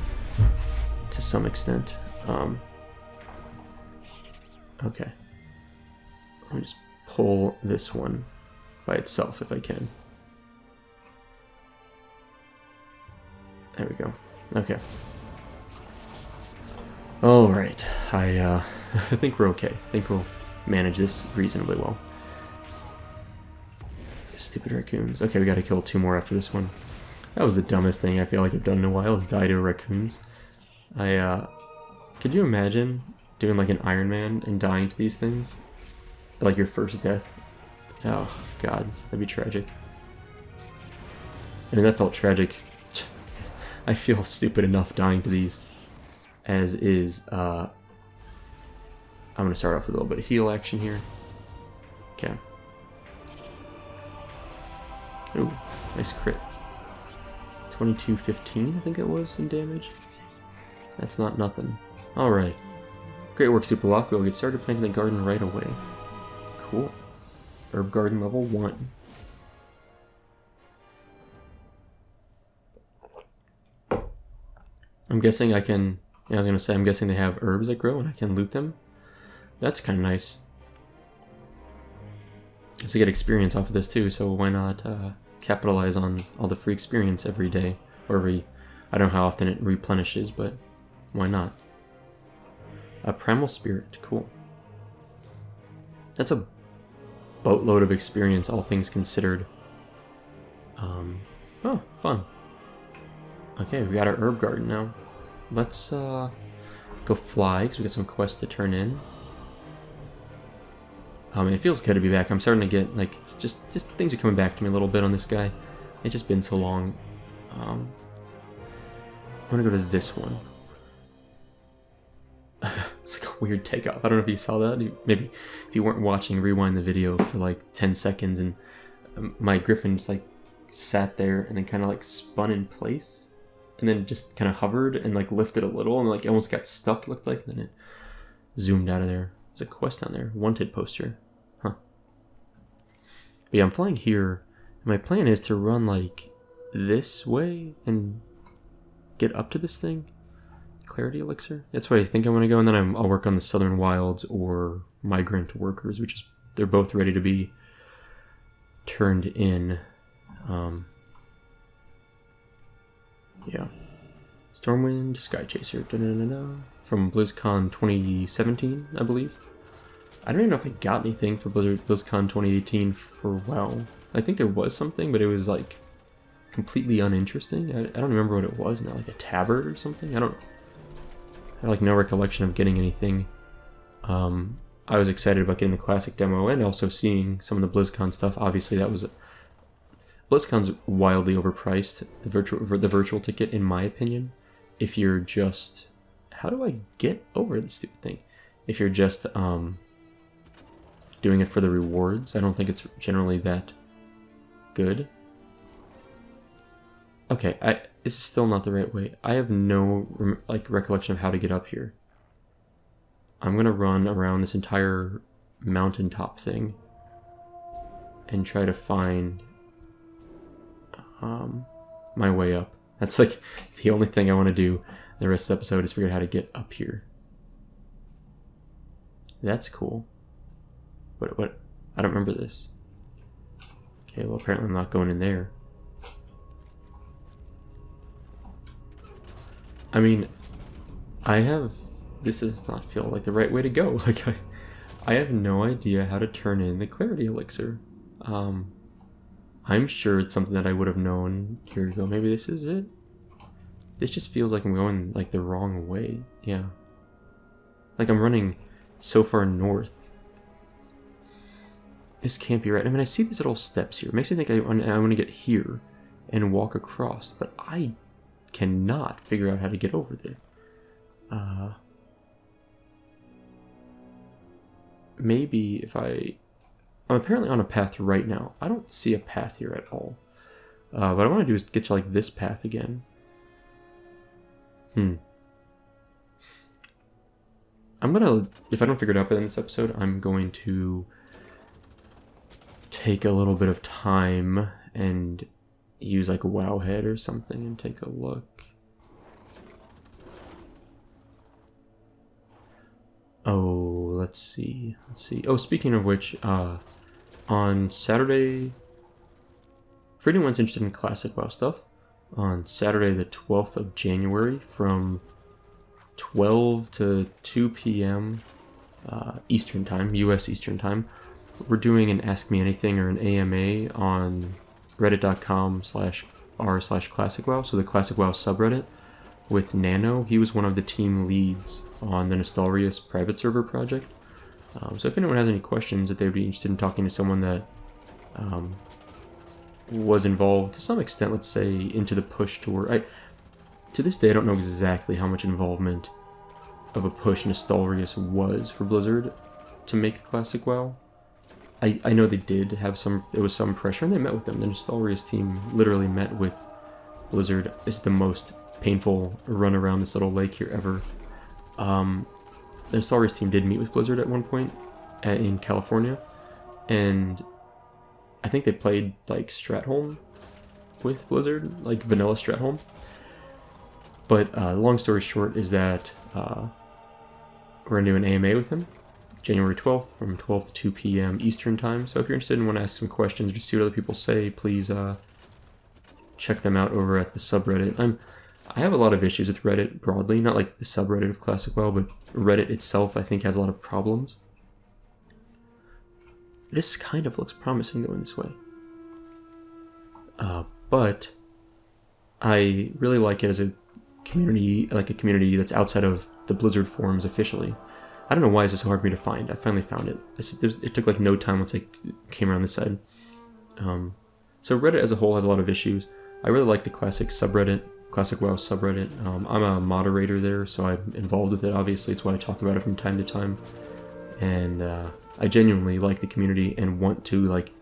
to some extent. Okay. Let me just pull this one by itself if I can. There we go. Okay. Alright. I think we're okay. I think we'll manage this reasonably well. Stupid raccoons. Okay, we gotta kill 2 more after this one. That was the dumbest thing I feel like I've done in a while, is die to raccoons. Could you imagine doing like an Iron Man and dying to these things? Like your first death? Oh, God. That'd be tragic. I mean, that felt tragic. I feel stupid enough dying to these. As is, I'm gonna start off with a little bit of heal action here. Okay. Ooh, nice crit. 2215, I think it was, in damage. That's not nothing. Alright. Great work, Soupalock. We'll get started planting the garden right away. Cool. Herb garden level 1. I'm guessing I can... Yeah, I was gonna say, I'm guessing they have herbs that grow and I can loot them. That's kind of nice. It's a good experience off of this too, so why not capitalize on all the free experience every day, or every, I don't know how often it replenishes, but why not? A Primal Spirit, cool. That's a boatload of experience, all things considered. Oh, fun. Okay, we got our herb garden now. Let's go fly, because we got some quests to turn in. It feels good to be back. I'm starting to get, like, just things are coming back to me a little bit on this guy. It's just been so long. I'm gonna go to this one. It's like a weird takeoff. I don't know if you saw that. Maybe if you weren't watching, rewind the video for like 10 seconds and my griffin just like sat there and then kind of like spun in place and then just kind of hovered and like lifted a little and like almost got stuck, it looked like, and then it zoomed out of there. There's a quest down there. Wanted poster. Huh. But yeah, I'm flying here. My plan is to run like this way and get up to this thing. Clarity Elixir? That's where I think I'm going to go, and then I'll work on the Southern Wilds or Migrant Workers, which is, they're both ready to be turned in. Yeah. Stormwind, Sky Chaser, from BlizzCon 2017, I believe. I don't even know if I got anything for BlizzCon 2018 for WoW. I think there was something, but it was like completely uninteresting. I don't remember what it was now, like a tabard or something? I have like no recollection of getting anything. I was excited about getting the classic demo and also seeing some of the BlizzCon stuff. Obviously, that was BlizzCon's wildly overpriced. The virtual ticket, in my opinion, if you're just, how do I get over this stupid thing? If you're just doing it for the rewards, I don't think it's generally that good. Okay, this is still not the right way. I have no recollection of how to get up here. I'm gonna run around this entire mountaintop thing and try to find my way up. That's like the only thing I want to do the rest of the episode is figure out how to get up here. That's cool. What? I don't remember this. Okay, well apparently I'm not going in there. I mean, this does not feel like the right way to go. Like, I have no idea how to turn in the Clarity Elixir. I'm sure it's something that I would have known years ago. Maybe this is it? This just feels like I'm going, like, the wrong way. Yeah. Like, I'm running so far north. This can't be right. I mean, I see these little steps here. It makes me think I want to get here and walk across, but I cannot figure out how to get over there. Maybe if I'm apparently on a path right now. I don't see a path here at all. What I want to do is get to like this path again. I'm gonna, if I don't figure it out in this episode, I'm going to take a little bit of time and use like a Wowhead or something and take a look. Oh, let's see. Oh, speaking of which, on Saturday, for anyone who's interested in classic WoW stuff, on Saturday the 12th of January from 12 to 2 p.m. Eastern Time, US Eastern Time, we're doing an Ask Me Anything or an AMA on reddit.com/r/classicwow, so the Classic WoW subreddit, with Nano. He was one of the team leads on the Nostalrius private server project. So if anyone has any questions that they would be interested in talking to someone that was involved to some extent, let's say, into the push toward... to this day, I don't know exactly how much involvement of a push Nostalrius was for Blizzard to make a classic WoW. I know they did have some... There was some pressure, and they met with them. The Nostalrius team literally met with Blizzard. It's the most painful run around this little lake here ever. The Nostalrius team did meet with Blizzard at one point in California, and I think they played like Stratholme with Blizzard, like vanilla Stratholme. But long story short is that we're gonna do an AMA with him, January 12th from 12 to 2 p.m. Eastern Time. So if you're interested and want to ask some questions or just see what other people say, please check them out over at the subreddit. I have a lot of issues with Reddit broadly, not like the subreddit of Classic WoW, but Reddit itself I think has a lot of problems. This kind of looks promising going this way. But I really like it as a community, like a community that's outside of the Blizzard forums officially. I don't know why it's so hard for me to find. I finally found it. It took like no time once I came around this side. So Reddit as a whole has a lot of issues. I really like the Classic subreddit, Classic WoW subreddit. I'm a moderator there, so I'm involved with it. Obviously, it's why I talk about it from time to time. And I genuinely like the community and want to like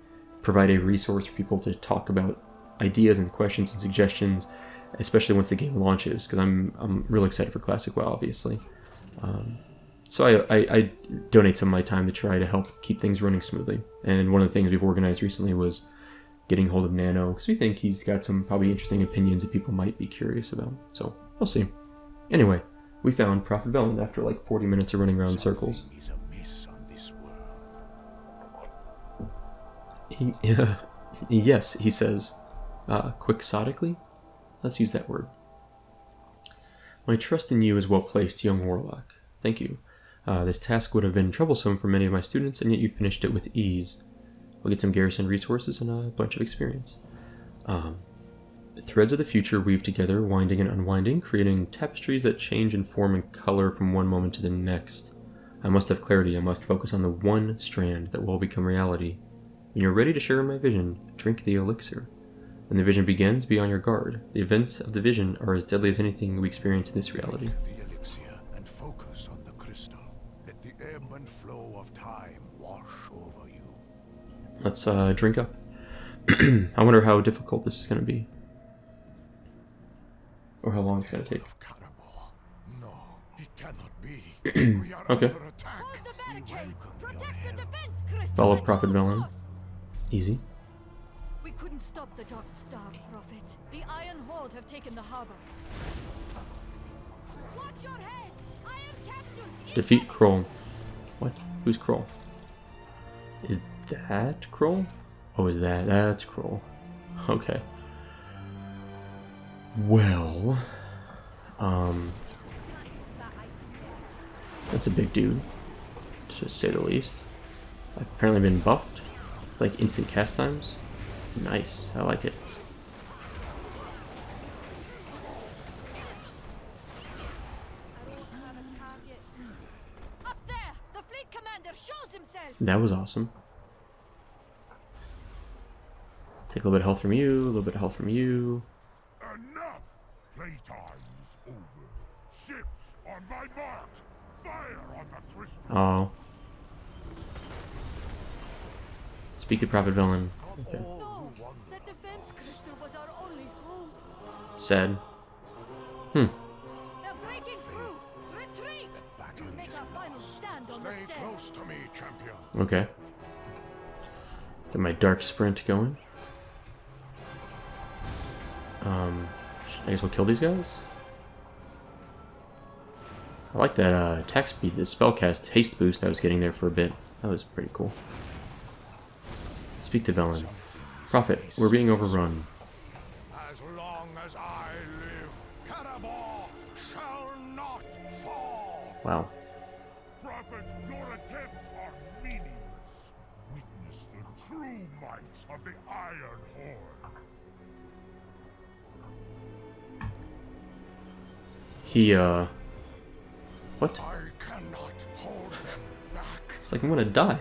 provide a resource for people to talk about ideas and questions and suggestions, especially once the game launches, because I'm really excited for Classic WoW, obviously. So I donate some of my time to try to help keep things running smoothly. And one of the things we've organized recently was getting hold of Nano, because we think he's got some probably interesting opinions that people might be curious about. So we'll see. Anyway, we found Prophet Velen after like 40 minutes of running around in circles. Yes, he says, quixotically? Let's use that word. My trust in you is well placed, young Warlock. Thank you. This task would have been troublesome for many of my students, and yet you finished it with ease. We'll get some garrison resources and a bunch of experience. Threads of the future weave together, winding and unwinding, creating tapestries that change in form and color from one moment to the next. I must have clarity. I must focus on the one strand that will become reality. When you're ready to share my vision, drink the elixir. When the vision begins, be on your guard. The events of the vision are as deadly as anything we experience in this reality. The elixir and focus on the crystal. Let the ebb and flow of time wash over you. Let's drink up. I wonder how difficult this is going to be. Or how long it's going to take. No, it cannot be. We are Okay. under attack. Hold the barricade! Protect the defense, Crystal! Follow Prophet Velen. Easy. We couldn't stop the Dark Star, Prophet. The Iron Hold have taken the harbor. Watch your head! Iron capsules! Defeat Kroll. What? Who's Kroll? Is that Kroll? Oh, is that? That's Kroll. Okay. Well, that's a big dude, to say the least. I've apparently been buffed, like instant cast times. Nice, I like it. Up there! The fleet commander shows himself! That was awesome. Take a little bit of health from you, a little bit of health from you. Enough! Playtime's over. Ships on my mark. Fire on the crystal. Oh. Speak to Prophet Velen. Okay. No! That defense crystal was our only home. Sad. They're breaking through! Retreat! We'll make our final stand on the Stay stairs. close to me, champion. Okay. Get my dark sprint going. I guess we'll kill these guys. I like that attack speed, the spellcast haste boost I was getting there for a bit. That was pretty cool. Speak to Velen. Prophet, we're being overrun. As long as I live, Karabor shall not fall. Wow. Prophet, your attempts are meaningless. Witness the true might of the Iron Horde. He, what? I cannot hold them back. It's like I'm gonna die.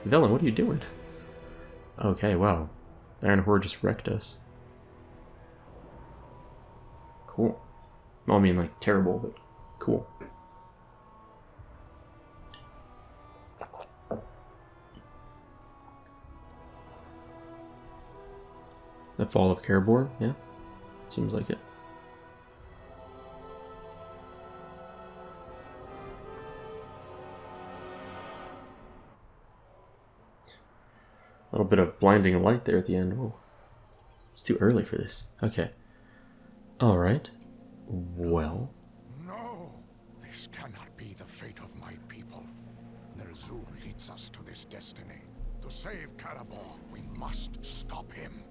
Velen, what are you doing? Okay, wow. The Iron Horde just wrecked us. Cool. Well, I mean, like, terrible, but cool. The fall of Karabor, yeah. Seems like it. A little bit of blinding light there at the end. Whoa. It's too early for this. Okay. Alright. Well. No, this cannot be the fate of my people. Their Ner'zhul leads us to this destiny. To save Karabor, we must stop him.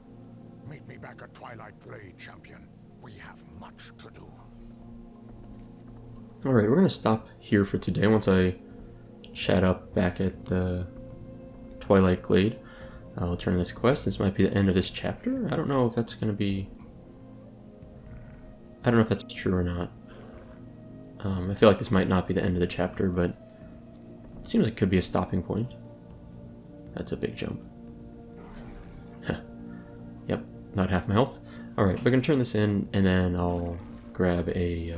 Meet me back at Twilight Blade, champion. We have much to do. Alright, we're going to stop here for today once I chat up back at the Twilight Glade. I'll turn this quest. This might be the end of this chapter. I don't know if that's going to be... I don't know if that's true or not. I feel like this might not be the end of the chapter, but it seems like it could be a stopping point. That's a big jump. Yep, about half my health. Alright, we're going to turn this in, and then I'll grab a...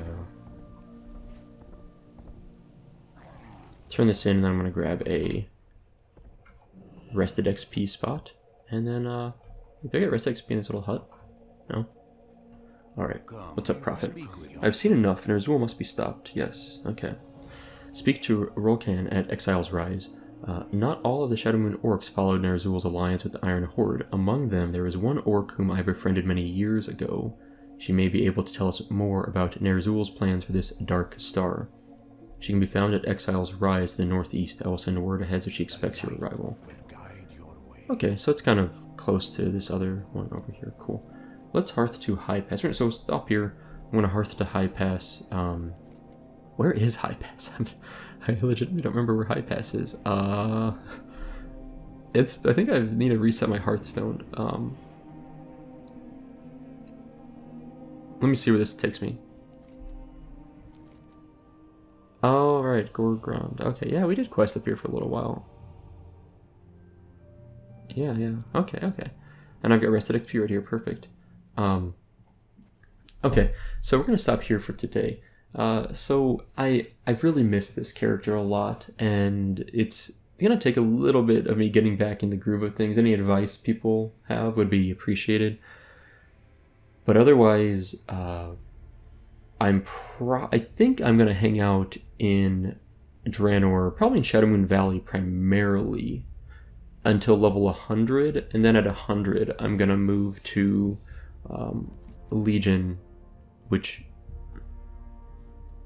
turn this in, and then I'm going to grab a rested XP spot. And then, did I get rested XP in this little hut? No? Alright, what's up, Prophet? I've seen enough, and Ner'zhul must be stopped. Yes, okay. Speak to Rolkan at Exile's Rise. Not all of the Shadowmoon orcs followed Ner'zhul's alliance with the Iron Horde. Among them, there is one orc whom I befriended many years ago. She may be able to tell us more about Ner'zhul's plans for this dark star. She can be found at Exile's Rise to the northeast. I will send word ahead so she expects your arrival. Okay, so it's kind of close to this other one over here. Cool. Let's hearth to High Pass. So stop here. I'm going to hearth to High Pass. Where is High Pass? I legitimately don't remember where High Pass is. I think I need to reset my Hearthstone. Let me see where this takes me. Oh, right, Gorgrond. Okay, yeah, we did quest up here for a little while. Yeah. Okay. And I've got rested XP right here, perfect. Okay, so we're going to stop here for today. So I've really missed this character a lot, and it's going to take a little bit of me getting back in the groove of things. Any advice people have would be appreciated. But otherwise, I think I'm going to hang out in Draenor, probably in Shadowmoon Valley primarily, until level 100, and then at 100 I'm going to move to Legion, which...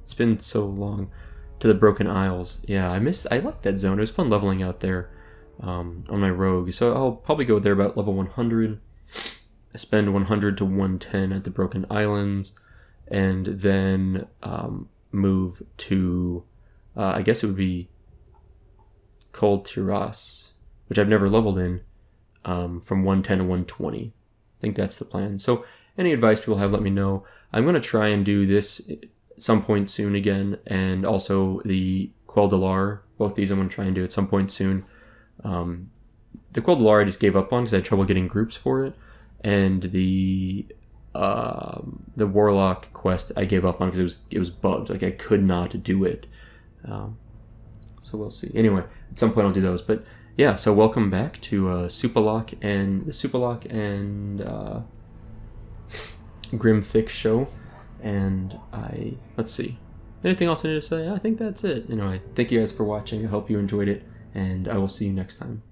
It's been so long. To the Broken Isles. Yeah, I liked that zone. It was fun leveling out there on my rogue. So I'll probably go there about level 100. Spend 100 to 110 at the Broken Islands. And then move to... I guess it would be Kol Tiras, which I've never leveled in, from 110 to 120. I think that's the plan. So any advice people have, let me know. I'm going to try and do this... some point soon again, and also the Quell Delar. Both these I'm going to try and do at some point soon. The Quell Delar I just gave up on because I had trouble getting groups for it, and the Warlock quest I gave up on because it was bugged. Like I could not do it. So we'll see. Anyway, at some point I'll do those. But yeah, so welcome back to Soupalock and GrimTHICC show. And let's see. Anything else I need to say? I think that's it. Anyway, thank you guys for watching. I hope you enjoyed it, and I will see you next time.